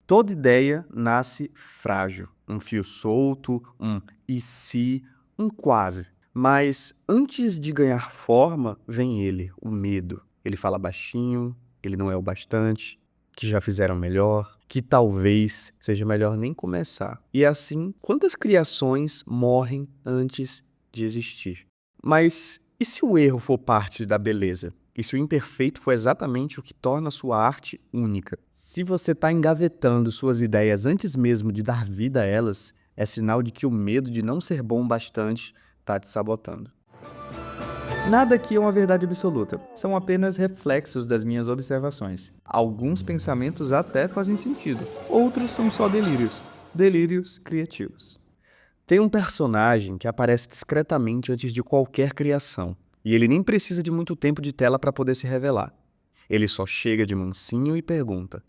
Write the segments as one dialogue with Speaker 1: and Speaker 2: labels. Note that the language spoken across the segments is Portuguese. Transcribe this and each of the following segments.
Speaker 1: Toda ideia nasce frágil, um fio solto, um "e se", um quase. Mas antes de ganhar forma, vem ele, o medo. Ele fala baixinho, ele não é o bastante, que já fizeram melhor, que talvez seja melhor nem começar. E assim, quantas criações morrem antes de existir? Mas e se o erro for parte da beleza? E se o imperfeito for exatamente o que torna a sua arte única? Se você está engavetando suas ideias antes mesmo de dar vida a elas, é sinal de que o medo de não ser bom bastante está te sabotando. Nada aqui é uma verdade absoluta, são apenas reflexos das minhas observações. Alguns pensamentos até fazem sentido, outros são só delírios. Delírios criativos. Tem um personagem que aparece discretamente antes de qualquer criação, e ele nem precisa de muito tempo de tela para poder se revelar. Ele só chega de mansinho e pergunta: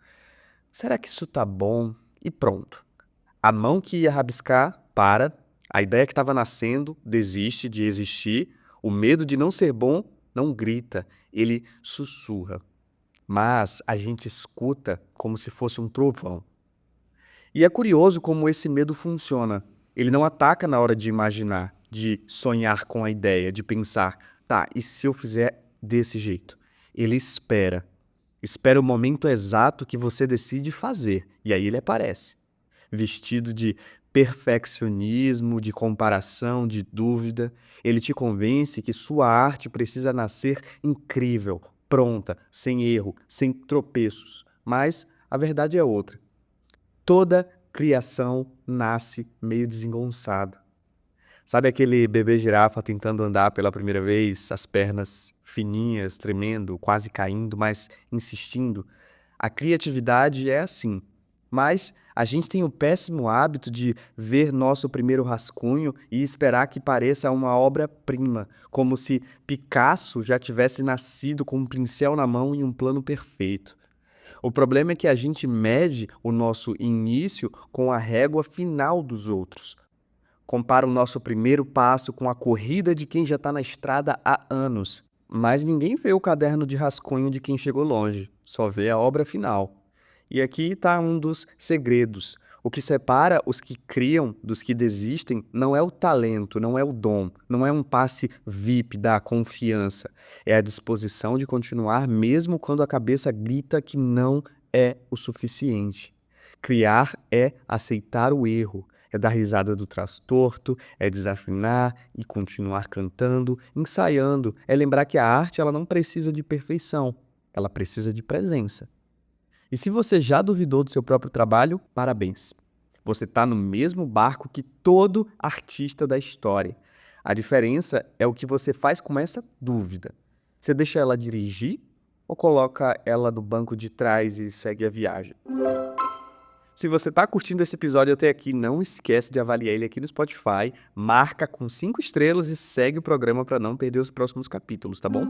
Speaker 1: será que isso tá bom? E pronto. A mão que ia rabiscar para, a ideia que estava nascendo desiste de existir, o medo de não ser bom não grita, ele sussurra. Mas a gente escuta como se fosse um trovão. E é curioso como esse medo funciona. Ele não ataca na hora de imaginar, de sonhar com a ideia, de pensar, tá, e se eu fizer desse jeito? Ele espera. Espera o momento exato que você decide fazer, e aí ele aparece. Vestido de perfeccionismo, de comparação, de dúvida, ele te convence que sua arte precisa nascer incrível, pronta, sem erro, sem tropeços. Mas a verdade é outra. Toda criação nasce meio desengonçada. Sabe aquele bebê girafa tentando andar pela primeira vez, as pernas fininhas, tremendo, quase caindo, mas insistindo? A criatividade é assim. Mas a gente tem o péssimo hábito de ver nosso primeiro rascunho e esperar que pareça uma obra-prima, como se Picasso já tivesse nascido com um pincel na mão e um plano perfeito. O problema é que a gente mede o nosso início com a régua final dos outros. Compara o nosso primeiro passo com a corrida de quem já está na estrada há anos. Mas ninguém vê o caderno de rascunho de quem chegou longe, só vê a obra final. E aqui está um dos segredos. O que separa os que criam dos que desistem não é o talento, não é o dom, não é um passe VIP da confiança. É a disposição de continuar mesmo quando a cabeça grita que não é o suficiente. Criar é aceitar o erro, é dar risada do traço torto, é desafinar e continuar cantando, ensaiando, é lembrar que a arte ela não precisa de perfeição, ela precisa de presença. E se você já duvidou do seu próprio trabalho, parabéns. Você está no mesmo barco que todo artista da história. A diferença é o que você faz com essa dúvida. Você deixa ela dirigir ou coloca ela no banco de trás e segue a viagem? Se você está curtindo esse episódio até aqui, não esquece de avaliar ele aqui no Spotify, marca com 5 estrelas e segue o programa para não perder os próximos capítulos, tá bom?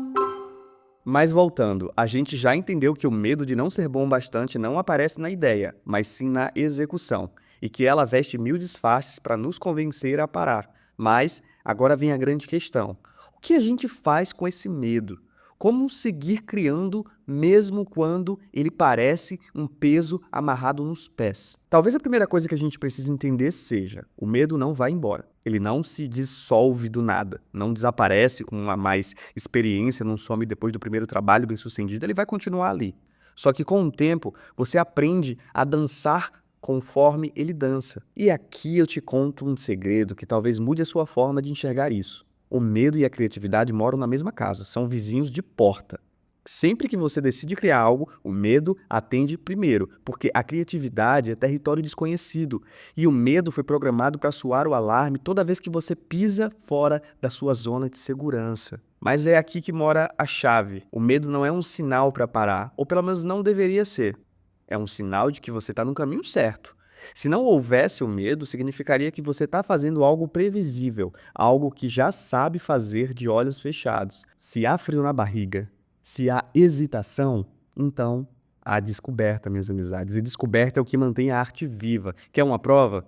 Speaker 1: Mas voltando, a gente já entendeu que o medo de não ser bom bastante não aparece na ideia, mas sim na execução, e que ela veste mil disfarces para nos convencer a parar. Mas agora vem a grande questão: o que a gente faz com esse medo? Como seguir criando mesmo quando ele parece um peso amarrado nos pés? Talvez a primeira coisa que a gente precisa entender seja: o medo não vai embora. Ele não se dissolve do nada, não desaparece com uma mais experiência, não some depois do primeiro trabalho bem-sucedido, ele vai continuar ali. Só que com o tempo, você aprende a dançar conforme ele dança. E aqui eu te conto um segredo que talvez mude a sua forma de enxergar isso. O medo e a criatividade moram na mesma casa, são vizinhos de porta. Sempre que você decide criar algo, o medo atende primeiro, porque a criatividade é território desconhecido e o medo foi programado para soar o alarme toda vez que você pisa fora da sua zona de segurança. Mas é aqui que mora a chave. O medo não é um sinal para parar, ou pelo menos não deveria ser. É um sinal de que você está no caminho certo. Se não houvesse o medo, significaria que você está fazendo algo previsível, algo que já sabe fazer de olhos fechados. Se há frio na barriga, se há hesitação, então há descoberta, minhas amizades. E descoberta é o que mantém a arte viva. Quer uma prova?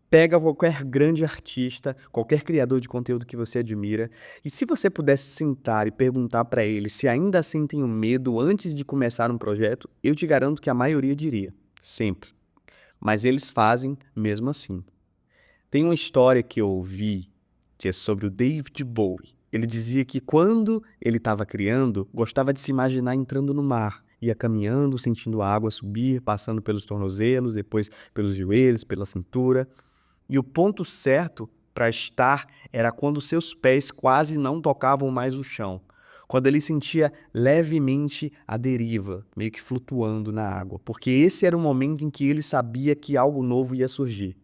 Speaker 1: Pega qualquer grande artista, qualquer criador de conteúdo que você admira, e se você pudesse sentar e perguntar para eles se ainda sentem o medo antes de começar um projeto, eu te garanto que a maioria diria: sempre. mas eles fazem mesmo assim. Tem uma história que eu ouvi que é sobre o David Bowie. Ele dizia que quando ele estava criando, gostava de se imaginar entrando no mar. Ia caminhando, sentindo a água subir, passando pelos tornozelos, depois pelos joelhos, pela cintura. E o ponto certo para estar era quando seus pés quase não tocavam mais o chão. Quando ele sentia levemente a deriva, meio que flutuando na água. Porque esse era o momento em que ele sabia que algo novo ia surgir.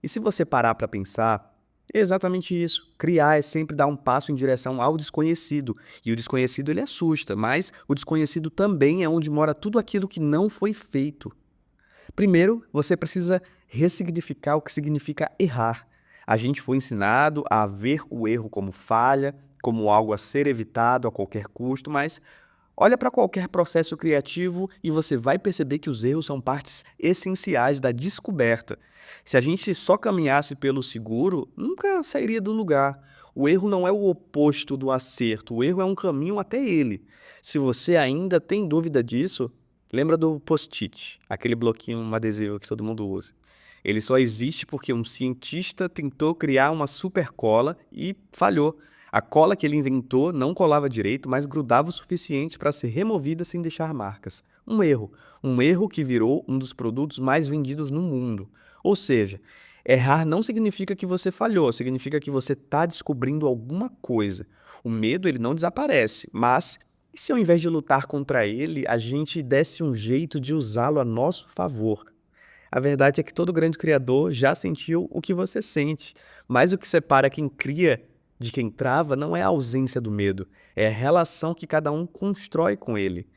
Speaker 1: E se você parar para pensar, é exatamente isso. Criar é sempre dar um passo em direção ao desconhecido. E o desconhecido ele assusta, mas o desconhecido também é onde mora tudo aquilo que não foi feito. Primeiro, você precisa ressignificar o que significa errar. A gente foi ensinado a ver o erro como falha, como algo a ser evitado a qualquer custo, mas olha para qualquer processo criativo e você vai perceber que os erros são partes essenciais da descoberta. Se a gente só caminhasse pelo seguro, nunca sairia do lugar. O erro não é o oposto do acerto, o erro é um caminho até ele. Se você ainda tem dúvida disso, lembra do post-it, aquele bloquinho, um adesivo que todo mundo usa. Ele só existe porque um cientista tentou criar uma super cola e falhou. A cola que ele inventou não colava direito, mas grudava o suficiente para ser removida sem deixar marcas. Um erro. Um erro que virou um dos produtos mais vendidos no mundo. Ou seja, errar não significa que você falhou, significa que você está descobrindo alguma coisa. O medo ele não desaparece, mas e se ao invés de lutar contra ele, a gente desse um jeito de usá-lo a nosso favor? A verdade é que todo grande criador já sentiu o que você sente, mas o que separa quem cria de quem trava não é a ausência do medo, é a relação que cada um constrói com ele.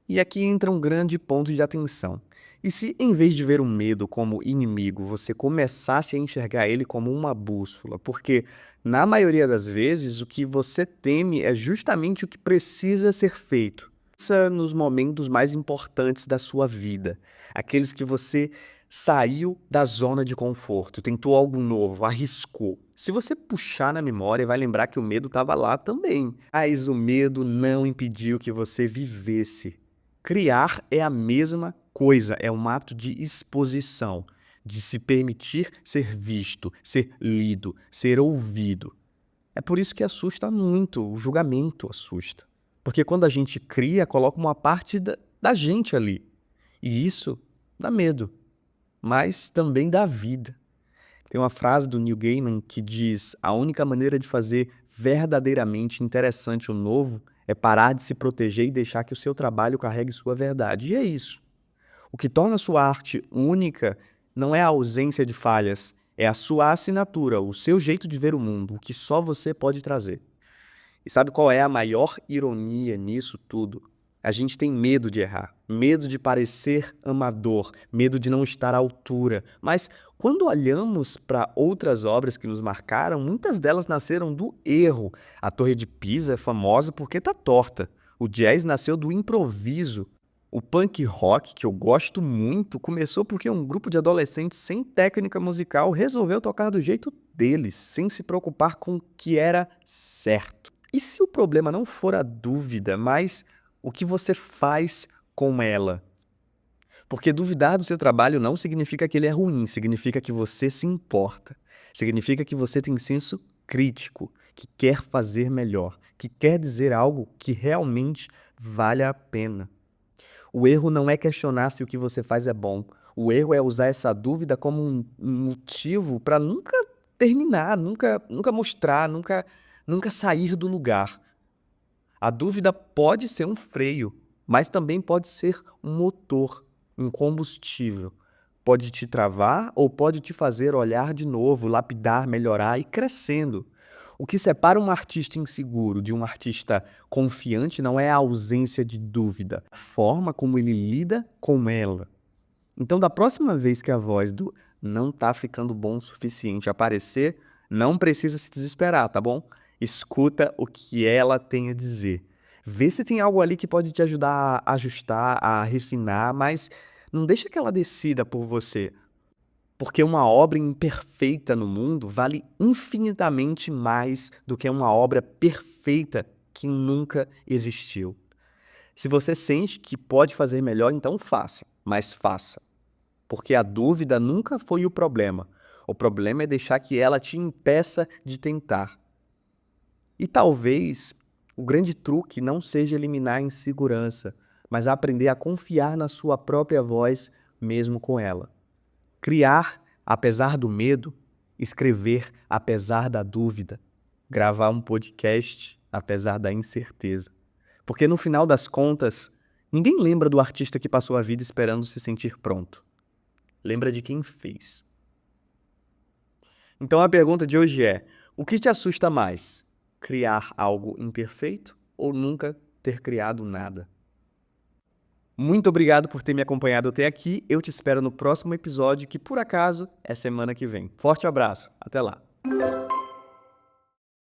Speaker 1: E aqui entra um grande ponto de atenção. E se, em vez de ver o medo como inimigo, você começasse a enxergar ele como uma bússola? Porque, na maioria das vezes, o que você teme é justamente o que precisa ser feito. Pensa nos momentos mais importantes da sua vida, aqueles que você saiu da zona de conforto, tentou algo novo, arriscou. Se você puxar na memória, vai lembrar que o medo estava lá também. Mas o medo não impediu que você vivesse. Criar é a mesma coisa, é um ato de exposição, de se permitir ser visto, ser lido, ser ouvido. É por isso que assusta muito, o julgamento assusta. Porque quando a gente cria, coloca uma parte da gente ali. E isso dá medo, mas também dá vida. Tem uma frase do Neil Gaiman que diz: a única maneira de fazer verdadeiramente interessante o novo é parar de se proteger e deixar que o seu trabalho carregue sua verdade. E é isso. O que torna a sua arte única não é a ausência de falhas, é a sua assinatura, o seu jeito de ver o mundo, o que só você pode trazer. E sabe qual é a maior ironia nisso tudo? A gente tem medo de errar, medo de parecer amador, medo de não estar à altura. Mas quando olhamos para outras obras que nos marcaram, muitas delas nasceram do erro. A Torre de Pisa é famosa porque está torta. O jazz nasceu do improviso. O punk rock, que eu gosto muito, começou porque um grupo de adolescentes sem técnica musical resolveu tocar do jeito deles, sem se preocupar com o que era certo. E se o problema não for a dúvida, mas o que você faz com ela? Porque duvidar do seu trabalho não significa que ele é ruim, significa que você se importa. Significa que você tem senso crítico, que quer fazer melhor, que quer dizer algo que realmente vale a pena. O erro não é questionar se o que você faz é bom. O erro é usar essa dúvida como um motivo para nunca terminar, nunca mostrar, nunca sair do lugar. A dúvida pode ser um freio, mas também pode ser um motor, um combustível. Pode te travar ou pode te fazer olhar de novo, lapidar, melhorar e crescendo. O que separa um artista inseguro de um artista confiante não é a ausência de dúvida, a forma como ele lida com ela. Então, da próxima vez que a voz do "não tá ficando bom o suficiente" aparecer, não precisa se desesperar, tá bom? Escuta o que ela tem a dizer. Vê se tem algo ali que pode te ajudar a ajustar, a refinar, mas não deixa que ela decida por você, porque uma obra imperfeita no mundo vale infinitamente mais do que uma obra perfeita que nunca existiu. Se você sente que pode fazer melhor, então faça, mas faça. porque a dúvida nunca foi o problema. O problema é deixar que ela te impeça de tentar. E talvez o grande truque não seja eliminar a insegurança, mas aprender a confiar na sua própria voz, mesmo com ela. Criar, apesar do medo, escrever, apesar da dúvida, gravar um podcast, apesar da incerteza. Porque no final das contas, ninguém lembra do artista que passou a vida esperando se sentir pronto. Lembra de quem fez. Então a pergunta de hoje é: o que te assusta mais? Criar algo imperfeito ou nunca ter criado nada? Muito obrigado por ter me acompanhado até aqui. Eu te espero no próximo episódio, que por acaso é semana que vem. Forte abraço. Até lá.